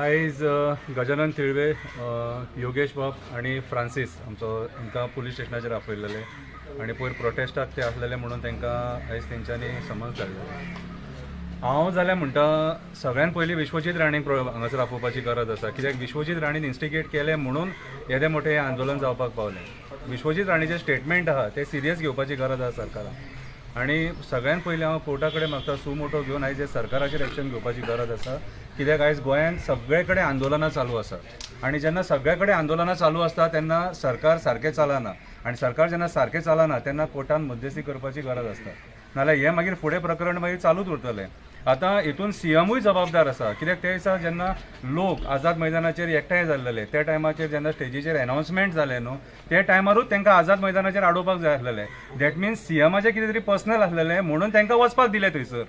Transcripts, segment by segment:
आयज गजानन तिळवे, योगेश बाब आणि फ्रांसीस हांकां पुलीस स्टेशनाचेर आपयलेले आणि पयर प्रोटेस्टाक ते आसलेले म्हणून तांकां आयज तेंच्यांनी समन्स धाडलेले. हांव जाल्यार म्हणटा सगळ्यान पयलीं विश्वजीत राणीक हांगासर आपोवपाची गरज आसा, कित्याक विश्वजीत राणीन इन्स्टिगेट केलें म्हणून येदे मोठे आंदोलन जावपाक पावलें. विश्वजीत राणीचें स्टेटमेंट आहा ते सिरियस घेवपाची गरज आसा सरकारान. आणि सगळ्यान पयलीं हांव कोर्टा कडेन मागता सुमोटो घेवन आयज सरकाराचेर एक्शन घेवपाची गरज आसा, कित्याक आयज गोंयांत सगळे कडेन आंदोलनां चालू आसा आणि जेन्ना सगळे कडेन आंदोलनां चालू आसता तेन्ना सरकार सारकें चलना आणि सरकार जेन्ना सारकें चलना तेन्ना कोर्टान मध्यस्थी करपाची गरज आसता, नाल्यार हें मागीर फुडें प्रकरण मागीर चालूच उरतलें. आतां हितून सीएमूय जबाबदार आसा, कित्याक ते दिसा जेन्ना लोक आझाद मैदानाचेर एकठांय जाल्लेले त्या टायमाचेर जेन्ना स्टेजीचेर अनाउन्समेंट जालें न्हू ते टायमारूच तांकां आझाद मैदानाचेर आडोवपाक जाय आसलेलें. दॅट मिन्स सीएमाचें कितें तरी पर्सनल आसलेलें म्हणून तांकां वचपाक दिलें थंयसर,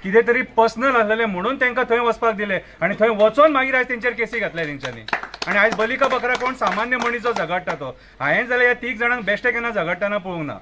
कितें तरी पर्सनल आसलेलें म्हणून तांकां थंय वचपाक दिलें आणि थंय वचोन मागीर आयज तेंचेर केसी घातल्या तेंच्यांनी. आणि आयज बलिका बकरा कोण सामान्य मनीस जो झगडटा तो, हांवें जाल्यार ह्या 3 जाणांक बेश्टे केन्ना झगडटाना पळोवंक ना.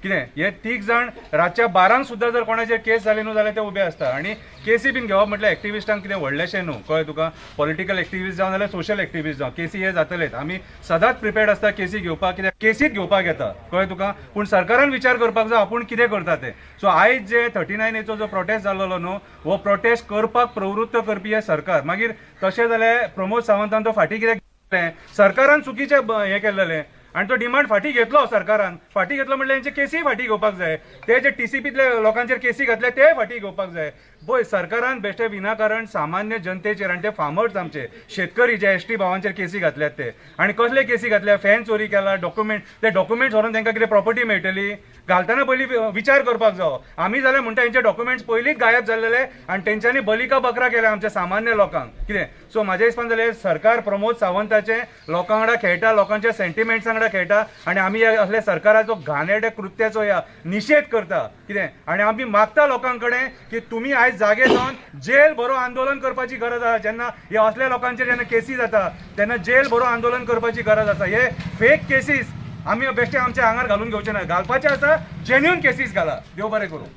कितें हे 3 जाण रातच्या 12 सुद्दां जर कोणाचेर केस जाली न्हू जाल्यार ते उबे आसता आणि केसी बीन घेवप म्हटल्यार एक्टिविस्टांक कितें व्हडलेशें न्हू. कळ्ळें तुका, पॉलिटिकल एक्टिविस्ट जावं नाल्यार सोशल एक्टिविस्ट जावं, केसी हे जातलेच. आमी सदांच प्रिपेर्ड आसता केसी घेवपाक, कित्याक केसीत घेवपाक येता. कळ्ळें तुका, पूण सरकारान विचार करपाक जाय आपूण कितें करता तें. सो आयज जे 39A जो प्रोटेस्ट जाल्लो न्हू हो प्रोटेस्ट करपाक प्रवृत्त करपी हे सरकार. मागीर तशें जाल्यार प्रमोद सावंतान तो फाटीं कितें केलें, सरकारान चुकीचें हें केल्लें आणि तो डिमांड फाटीं घेतलो सरकारान. फाटीं घेतलो म्हणल्यार हेंचे केसी फाटीं घेवपाक जाय. ते जे टीसीपीतले लोकांचेर केसी घातल्या ते फाटीं घेवपाक जाय. पळय सरकारान बेश्टे विनाकारण सामान्य जनतेचेर आनी ते फार्मर्स आमचे शेतकरी जे एसटी भावांचेर केसी घातल्यात ते, आणि कसले केसी घातल्या, फॅन चोरी केला, डॉक्युमेंट, ते डॉक्युमेंट्स व्हरून तांकां कितें प्रॉपर्टी मेळटली. घालतना पयलीं विचार करपाक जावो. आमी जाल्यार म्हणटा हेंचे डॉक्युमेंट्स पयलींच गायब जाल्लेले आणि तेंच्यांनी बलिका बकरा केल्या आमच्या सामान्य लोकांक. कितें सो म्हाज्या हिसपान जाल्यार सरकार प्रमोद सावंताचे लोकां वांगडा खेळटा, लोकांच्या सेंटिमेंट्सां वांगडा खेळटा आणि आमी असल्या सरकाराचो घाणेरड्या कृत्याचो ह्या निशेध करता. कितें आनी आमी मागता लोकां कडेन की तुमी आयज जागे जावन जेल भरो आंदोलन करपाची गरज आसा. जेन्ना हे असल्या लोकांचेर जेन्ना केसी जाता तेन्ना जेल भरो आंदोलन करपाची गरज आसा. हे फेक केसीस आमी बेश्टे आमच्या आंगार घालून घेवचे ना. घालपाचे आसा जेन्युइन केसीस घाला. देव बरें करूं.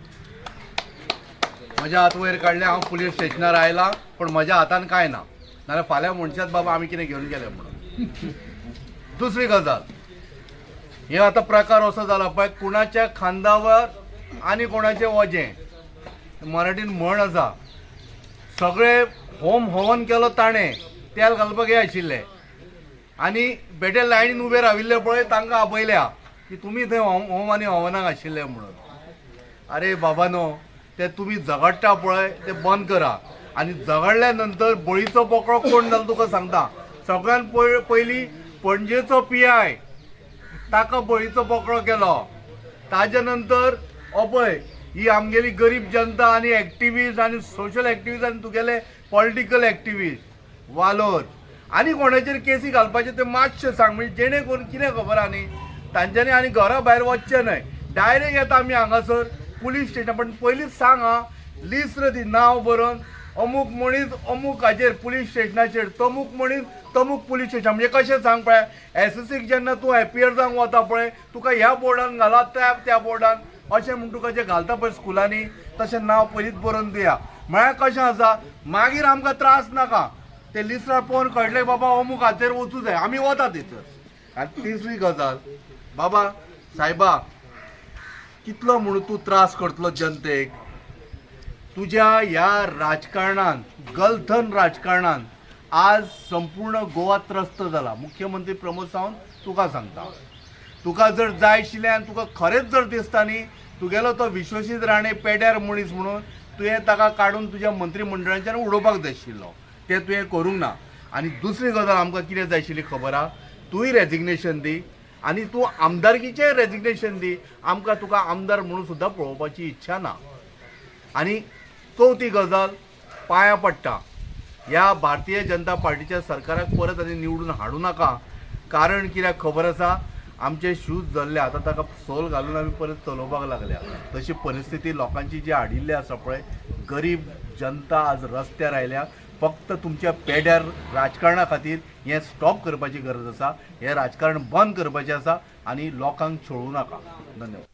म्हज्या हात वयर काडले, हांव पुलीस स्टेशनार आयला, पण म्हज्या हातान कांय ना, नाल्यार फाल्यां म्हणशात बाबा आमी कितें घेवन गेले म्हणून. दुसरी गजाल, हे आतां प्रकार असो जाला पळय, कुणाच्या खांदावर आनी कोणाचें वजें. मराठीन म्हण आसा, सगळे होम हवन केलो ताणें, तेल घालपाक हे आशिल्ले आनी बेटे लायनीन उबे राविल्ले पळय तांकां आपयल्या की तुमी थंय होम आनी हवनाक आशिल्ले म्हणून. अरे बाबानो, ते तुमी झगडटा पळय ते बंद करा. आनी झगडल्या नंतर बळीचो बोकडो कोण जालो तुका सांगता. सगळ्यान पयलीं पणजेचो PI ताका बळीचो बोकडो केलो. ताजे नंतर पळय ही आमगेली गरीब जनता आनी एक्टिविस्ट आनी सोशल एक्टिविस्ट आनी तुगेले पॉलिटिकल एक्टिविस्ट वालोर आनी कोणाचेर केसी घालपाचे ते मातशें सांग, म्हणजे जेणे करून कितें खबर आहा न्ही तांच्यांनी आनी घरा भायर वचचें न्हय. डायरेक्ट येता आमी हांगासर पुलीस स्टेशन. पण पयलींच सांग आं, लिस्ट दी, नांव बरोवन अमूक मनीस अमूक हाचेर पुलीस स्टेशनाचेर, तमूक मनीस तमूक पुलीस स्टेशन. म्हणजे कशें सांग पळय, SSCक जेन्ना तूं एपियर जावंक वता पळय तुका ह्या बोर्डान घाला त्या बोर्डान अशें म्हूण तुका जें घालता पळय स्कुलांनी तशें नांव पयलींच बरोवन दिया. म्हळ्यार कशें आसा, मागीर आमकां त्रास नाका. ते लिस्टार पळोवन कळटलें बाबा अमूक हाचेर वचूं जाय, आमी वता थंयसर. आनी तिसरी गजाल, बाबा सायबा कितलो म्हणून तूं त्रास करतलो जनतेक. तुज्या ह्या राजकारणान, गलथन राजकारणान आज संपूर्ण गोवा त्रस्त जाला. मुख्यमंत्री प्रमोद सावंत तुका सांगता, तुका जर जाय आशिल्लें आनी तुका खरेंच जर दिसता न्ही तुगेलो तो विश्वजीत राणे पेड्यार मनीस म्हणून तुवें ताका काडून तुज्या मंत्रिमंडळाच्यान उडोवपाक जाय आशिल्लो, तें तुवें करूंक ना. आनी दुसरी गजाल आमकां कितें जाय आशिल्ली खबर आहा, तूंय रेजिग्नेशन दी आनी तूं आमदारकीचें रेजिग्नेशन दी. आमकां तुका आमदार म्हणून सुद्दां पळोवपाची इच्छा ना. आनी चवथी गजाल, पांयां पडटा, ह्या भारतीय जनता पार्टीच्या सरकाराक परत आनी निवडून हाडूं नाका. कारण कित्याक खबर आसा, आमचे शूज जल्ले, आतां ताका सोल घालून आमी परत चलोवपाक लागल्या. तशी परिस्थिती लोकांची जी हाडिल्ली आसा पळय, गरीब जनता आज रस्त्यार आयल्या. फक्त तुमच्या पेड्यार राजकारणा खातीर हें स्टॉप करपाची गरज आसा. हें राजकारण बंद करपाचें आसा आनी लोकांक छळूं नाका. धन्यवाद.